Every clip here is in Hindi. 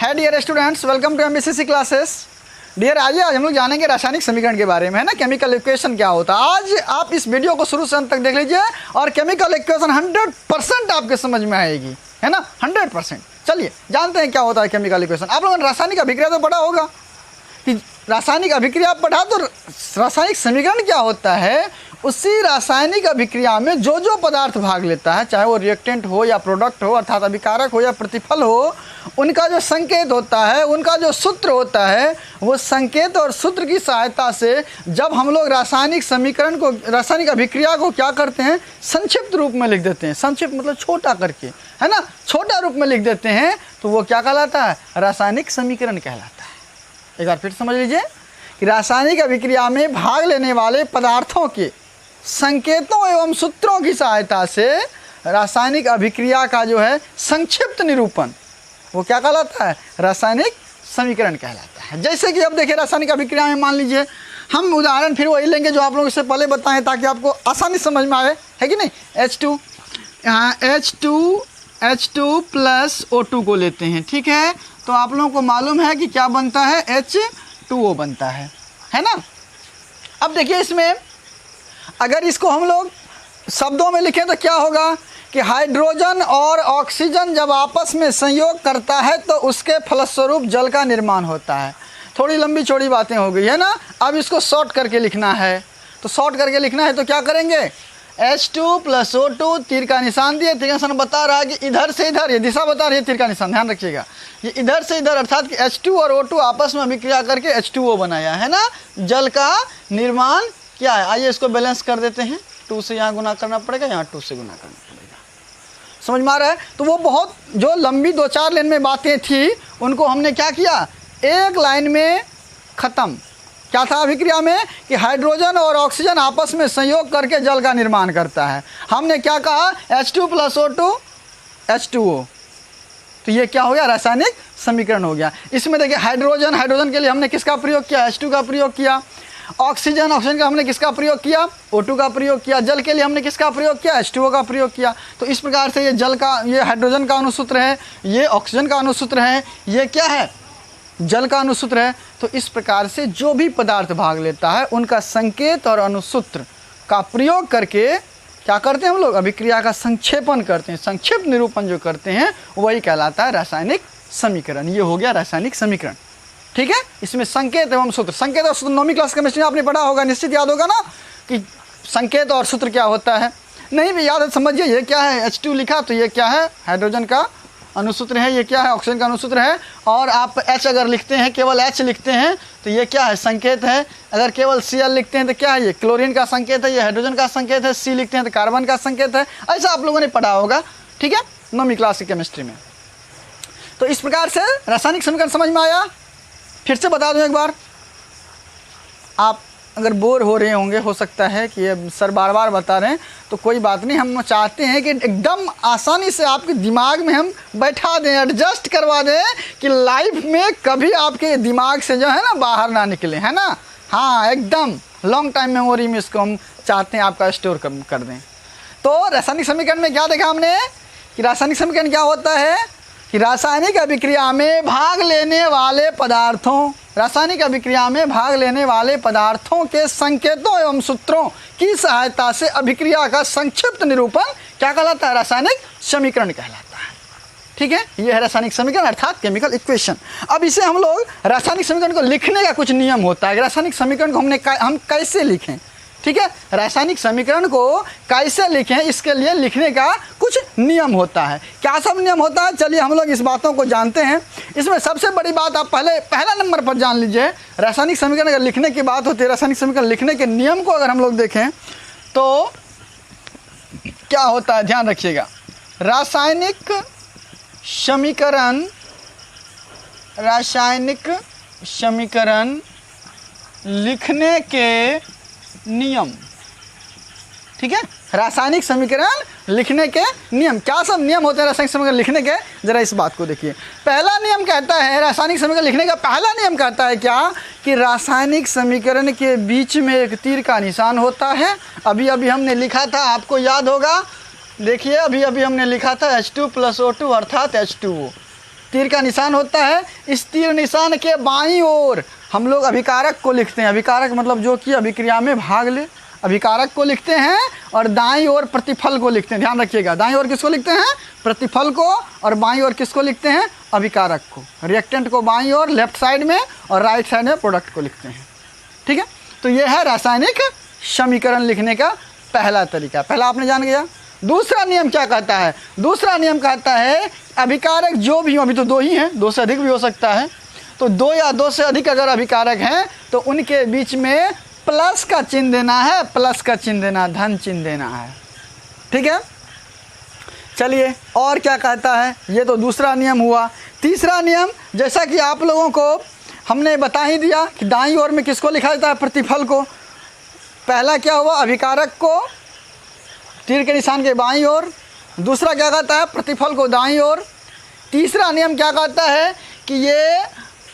है dear students, welcome to MBCC classes. Dear आज हम लोग जानेंगे रासायनिक समीकरण के बारे में, है ना। केमिकल इक्वेशन क्या होता है, आज आप इस वीडियो को शुरू से अंत तक देख लीजिए और केमिकल इक्वेशन 100% आपके समझ में आएगी, है ना, 100%। चलिए जानते हैं क्या होता है केमिकल इक्वेशन। आप लोगों ने रासायनिक अभिक्रिया तो पढ़ा होगा कि रासायनिक अभिक्रिया पढ़ा, तो रासायनिक समीकरण क्या होता है, उसी रासायनिक अभिक्रिया में जो जो पदार्थ भाग लेता है, चाहे वो रिएक्टेंट हो या प्रोडक्ट हो, अर्थात अभिकारक हो या प्रतिफल हो, उनका जो संकेत होता है, उनका जो सूत्र होता है, वो संकेत और सूत्र की सहायता से जब हम लोग रासायनिक समीकरण को, रासायनिक अभिक्रिया को क्या करते हैं, संक्षिप्त रूप में लिख देते हैं। संक्षिप्त मतलब छोटा करके, है ना, छोटा रूप में लिख देते हैं, तो वो क्या कहलाता है, रासायनिक समीकरण कहलाता है। एक बार फिर समझ लीजिए कि रासायनिक अभिक्रिया में भाग लेने वाले पदार्थों के संकेतों एवं सूत्रों की सहायता से रासायनिक अभिक्रिया का जो है संक्षिप्त निरूपण, वो क्या कहलाता है, रासायनिक समीकरण कहलाता है। जैसे कि अब देखिए रासायनिक अभिक्रिया में मान लीजिए हम उदाहरण फिर वही लेंगे जो आप लोगों से पहले बताएं, ताकि आपको आसानी समझ में आए, है कि नहीं। H2 यहाँ H2 प्लस O2 को लेते हैं, ठीक है। तो आप लोगों को मालूम है कि क्या बनता है, H2O बनता है ना। अब देखिए इसमें अगर इसको हम लोग शब्दों में लिखें तो क्या होगा कि हाइड्रोजन और ऑक्सीजन जब आपस में संयोग करता है तो उसके फलस्वरूप जल का निर्माण होता है। थोड़ी लंबी चौड़ी बातें हो गई है ना। अब इसको शॉर्ट करके लिखना है, तो शॉर्ट करके लिखना है तो क्या करेंगे, H2 प्लस O2, तीर का निशान दिए, तीर का निशान बता रहा है कि इधर से इधर, ये दिशा बता रही है, तीर का निशान ध्यान रखिएगा, ये इधर से इधर, अर्थात कि H2 और O2 आपस में अभिक्रिया करके H2O बनाया है ना। जल का निर्माण क्या है, आइए इसको बैलेंस कर देते हैं। 2 से यहाँ गुना करना पड़ेगा, यहाँ 2 से गुना करना पड़ेगा, समझ में आ रहा है। तो वो बहुत जो लंबी 2-4 लाइन में बातें थी, उनको हमने क्या किया, एक लाइन में ख़त्म। क्या था अभिक्रिया में कि हाइड्रोजन और ऑक्सीजन आपस में संयोग करके जल का निर्माण करता है। हमने क्या कहा, H2 प्लस O2 H2O, तो ये क्या हो गया, रासायनिक समीकरण हो गया। इसमें देखिए हाइड्रोजन के लिए हमने किसका प्रयोग किया, H2 का प्रयोग किया। ऑक्सीजन का हमने किसका प्रयोग किया, O2 का प्रयोग किया। जल के लिए हमने किसका प्रयोग किया, H2O का प्रयोग किया। तो इस प्रकार से ये जल का, ये हाइड्रोजन का अनुसूत्र है, ये ऑक्सीजन का अनुसूत्र है, ये क्या है, जल का अनुसूत्र है। तो इस प्रकार से जो भी पदार्थ भाग लेता है उनका संकेत और अनुसूत्र का प्रयोग करके क्या करते हैं हम लोग, अभिक्रिया का संक्षेपण करते हैं, संक्षिप्त निरूपण जो करते हैं वही कहलाता है रासायनिक समीकरण। ये हो गया रासायनिक समीकरण, ठीक है। इसमें संकेत एवं सूत्र, संकेत और सूत्र 9वीं क्लास केमिस्ट्री में आपने पढ़ा होगा, निश्चित याद होगा ना कि संकेत और सूत्र क्या होता है। नहीं भी याद है समझिए, ये क्या है, H2 लिखा तो ये क्या है, हाइड्रोजन का अनुसूत्र है, ये क्या है, ऑक्सीजन का अनुसूत्र है। और आप H अगर लिखते हैं, केवल H लिखते हैं तो ये क्या है, संकेत है। अगर केवल Cl लिखते हैं तो क्या है, ये क्लोरीन का संकेत है, ये हाइड्रोजन का संकेत है। C लिखते हैं तो कार्बन का संकेत है। ऐसा आप लोगों ने पढ़ा होगा, ठीक है, 9वीं क्लास की केमिस्ट्री में। तो इस प्रकार से रासायनिक समीकरण समझ में आया। फिर से बता दूं एक बार, आप अगर बोर हो रहे होंगे, हो सकता है कि ये सर बार बार बता रहे हैं, तो कोई बात नहीं, हम चाहते हैं कि एकदम आसानी से आपके दिमाग में हम बैठा दें, एडजस्ट करवा दें कि लाइफ में कभी आपके दिमाग से जो है ना बाहर ना निकले, है ना। हाँ, एकदम लॉन्ग टाइम मेमोरी में इसको हम चाहते हैं आपका स्टोर कर दें। तो रासायनिक समीकरण में क्या देखा हमने कि रासायनिक समीकरण क्या होता है कि रासायनिक अभिक्रिया में भाग लेने वाले पदार्थों, रासायनिक अभिक्रिया में भाग लेने वाले पदार्थों के संकेतों एवं सूत्रों की सहायता से अभिक्रिया का संक्षिप्त निरूपण क्या कहलाता है, रासायनिक समीकरण कहलाता है, ठीक है। यह है रासायनिक समीकरण अर्थात केमिकल इक्वेशन। अब इसे हम लोग रासायनिक समीकरण को लिखने का कुछ नियम होता है। रासायनिक समीकरण को हम कैसे लिखें, ठीक है, रासायनिक समीकरण को कैसे लिखें, इसके लिए लिखने का कुछ नियम होता है। क्या सब नियम होता है, चलिए हम लोग इस बातों को जानते हैं। इसमें सबसे बड़ी बात आप पहला नंबर पर जान लीजिए। रासायनिक समीकरण अगर लिखने की बात होती है, रासायनिक समीकरण लिखने के नियम को अगर हम लोग देखें तो क्या होता है, ध्यान रखिएगा। रासायनिक समीकरण लिखने के नियम, ठीक है। रासायनिक समीकरण लिखने के नियम, क्या सब नियम होते हैं रासायनिक समीकरण लिखने के, जरा इस बात को देखिए। पहला नियम कहता है, रासायनिक समीकरण लिखने का पहला नियम कहता है क्या कि रासायनिक समीकरण के बीच में एक तीर का निशान होता है। अभी अभी हमने लिखा था, आपको याद होगा, देखिए अभी अभी हमने लिखा था H2 प्लस O2 अर्थात H2O, तीर का निशान होता है, इस तीर निशान के बाईं ओर हम लोग अभिकारक को लिखते हैं। अभिकारक मतलब जो कि अभिक्रिया में भाग ले, अभिकारक को लिखते हैं, और दाईं ओर प्रतिफल को लिखते हैं। ध्यान रखिएगा, दाईं ओर किसको लिखते हैं? प्रतिफल को, और बाईं ओर किसको लिखते हैं? अभिकारक को। रिएक्टेंट को बाईं ओर लेफ्ट साइड में, और राइट साइड में प्रोडक्ट को लिखते हैं। ठीक है, तो ये है रासायनिक समीकरण लिखने का पहला तरीका। पहला आपने जान गया। दूसरा नियम क्या कहता है? दूसरा नियम कहता है अभिकारक जो भी हो, अभी तो 2 ही हैं, 2 से अधिक भी हो सकता है, तो 2 या 2 से अधिक अगर अभिकारक हैं तो उनके बीच में प्लस का चिन्ह देना है, प्लस का चिन्ह देना, धन चिन्ह देना है। ठीक है, चलिए और क्या कहता है? ये तो दूसरा नियम हुआ। तीसरा नियम, जैसा कि आप लोगों को हमने बता ही दिया कि दाईं ओर में किसको लिखा जाता है? प्रतिफल को। पहला क्या हुआ? अभिकारक को तीर के निशान के बाईं ओर। दूसरा क्या कहता है? प्रतिफल को दाईं ओर। तीसरा नियम क्या कहता है कि ये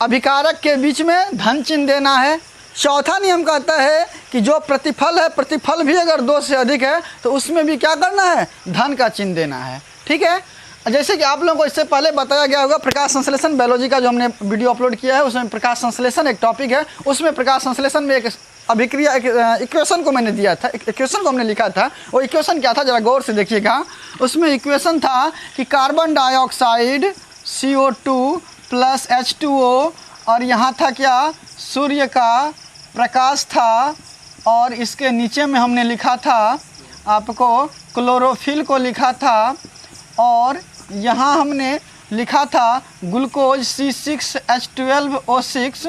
अभिकारक के बीच में धन चिन्ह देना है। चौथा नियम कहता है कि जो प्रतिफल है, प्रतिफल भी अगर 2 से अधिक है तो उसमें भी क्या करना है? धन का चिन्ह देना है। ठीक है, जैसे कि आप लोगों को इससे पहले बताया गया होगा, प्रकाश संश्लेषण बायोलॉजी का जो हमने वीडियो अपलोड किया है उसमें प्रकाश संश्लेषण एक टॉपिक है। उसमें प्रकाश संश्लेषण में एक अभिक्रिया, एक इक्वेशन को मैंने दिया था, इक्वेशन को हमने लिखा था। वो इक्वेशन क्या था जरा गौर से देखिएगा। उसमें इक्वेशन था कि carbon dioxide CO2 plus H2O, और यहाँ था क्या? सूर्य का प्रकाश था, और इसके नीचे में हमने लिखा था आपको क्लोरोफिल को लिखा था, और यहाँ हमने लिखा था ग्लूकोज C6H12O6,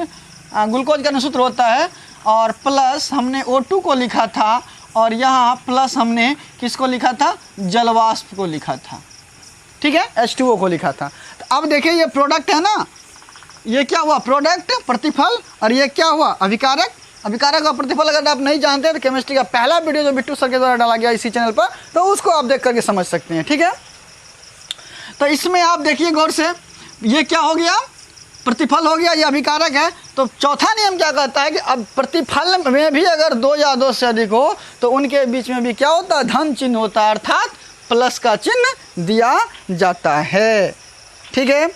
ग्लूकोज का सूत्र होता है, और प्लस हमने O2 को लिखा था, और यहाँ प्लस हमने किसको लिखा था? जलवाष्प को लिखा था। ठीक है, H2O को लिखा था। तो अब देखिए ये प्रोडक्ट है ना, ये क्या हुआ? प्रोडक्ट, प्रतिफल, और ये क्या हुआ? अभिकारक। अभिकारक और प्रतिफल अगर आप नहीं जानते तो केमिस्ट्री का पहला वीडियो जो बिट्टू सर के द्वारा डाला गया इसी चैनल पर, तो उसको आप देख करके समझ सकते हैं। ठीक है, तो इसमें आप देखिए गौर से, ये क्या हो गया? प्रतिफल हो गया, ये अभिकारक है। तो चौथा नियम क्या कहता है कि अब प्रतिफल में भी अगर 2 या 2 से अधिक हो तो उनके बीच में भी क्या होता है? धन चिन्ह होता है, अर्थात प्लस का चिन्ह दिया जाता है। ठीक है,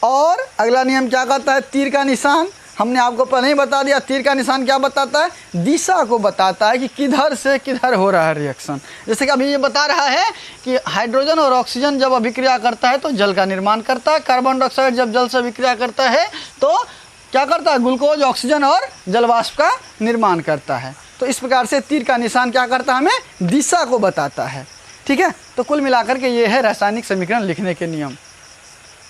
और अगला नियम क्या कहता है? तीर का निशान। हमने आपको पहले ही बता दिया, तीर का निशान क्या बताता है? दिशा को बताता है कि किधर से किधर हो रहा है रिएक्शन। जैसे कि अभी ये बता रहा है कि हाइड्रोजन और ऑक्सीजन जब अभिक्रिया करता है तो जल का निर्माण करता है। कार्बन डाइऑक्साइड जब जल से अभिक्रिया करता है तो क्या करता है? ग्लूकोज, ऑक्सीजन और जलवाष्प का निर्माण करता है। तो इस प्रकार से तीर का निशान क्या करता है? हमें दिशा को बताता है। ठीक है, तो कुल मिलाकर के ये है रासायनिक समीकरण लिखने के नियम।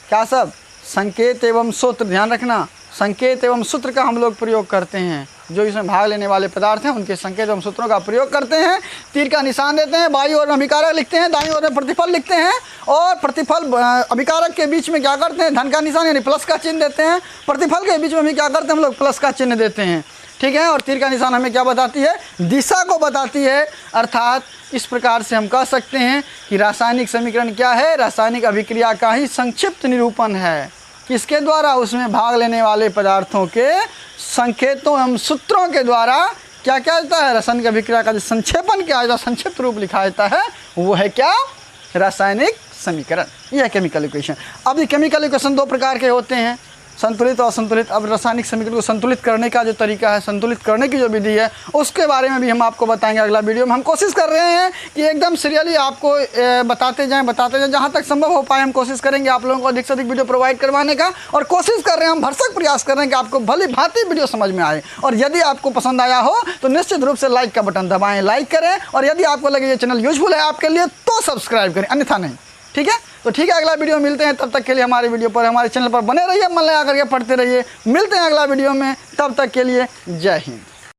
क्या सब? संकेत एवं सूत्र, ध्यान रखना, संकेत एवं सूत्र का हम लोग प्रयोग करते हैं। जो इसमें भाग लेने वाले पदार्थ हैं उनके संकेत एवं सूत्रों का प्रयोग करते हैं। तीर का निशान देते हैं, बाईं ओर में अभिकारक लिखते हैं, दाईं ओर में प्रतिफल लिखते हैं, और प्रतिफल अभिकारक के बीच में क्या करते हैं? धन का निशान यानी प्लस का चिन्ह देते हैं। प्रतिफल के बीच में भी क्या करते हैं? हम लोग प्लस का चिन्ह देते हैं। ठीक है, और तीर का निशान हमें क्या बताती है? दिशा को बताती है। अर्थात इस प्रकार से हम कह सकते हैं कि रासायनिक समीकरण क्या है? रासायनिक अभिक्रिया का ही संक्षिप्त निरूपण है। किसके द्वारा? उसमें भाग लेने वाले पदार्थों के संकेतों एवं सूत्रों के द्वारा क्या क्या जाता है? रासायनिक अभिक्रिया का जो संक्षेपण किया जाता है, संक्षिप्त रूप लिखा जाता है, वो है क्या? रासायनिक समीकरण। यह है केमिकल इक्वेशन। अब ये केमिकल इक्वेशन 2 प्रकार के होते हैं, संतुलित और असंतुलित। अब रासायनिक समीकरण को संतुलित करने का जो तरीका है, संतुलित करने की जो विधि है, उसके बारे में भी हम आपको बताएंगे अगला वीडियो में। हम कोशिश कर रहे हैं कि एकदम सीरियली आपको बताते जाएं। जहाँ तक संभव हो पाए हम कोशिश करेंगे आप लोगों को अधिक से अधिक वीडियो प्रोवाइड करवाने का, और कोशिश कर रहे हैं, हम भरसक प्रयास कर रहे हैं कि आपको भली भांति वीडियो समझ में आए। और यदि आपको पसंद आया हो तो निश्चित रूप से लाइक का बटन दबाएँ, लाइक करें, और यदि आपको लगे ये चैनल यूजफुल है आपके लिए तो सब्सक्राइब करें, अन्यथा नहीं। ठीक है, तो ठीक है, अगला वीडियो मिलते हैं। तब तक के लिए हमारे वीडियो पर, हमारे चैनल पर बने रहिए, मन लगा करके पढ़ते रहिए। मिलते हैं अगला वीडियो में, तब तक के लिए जय हिंद।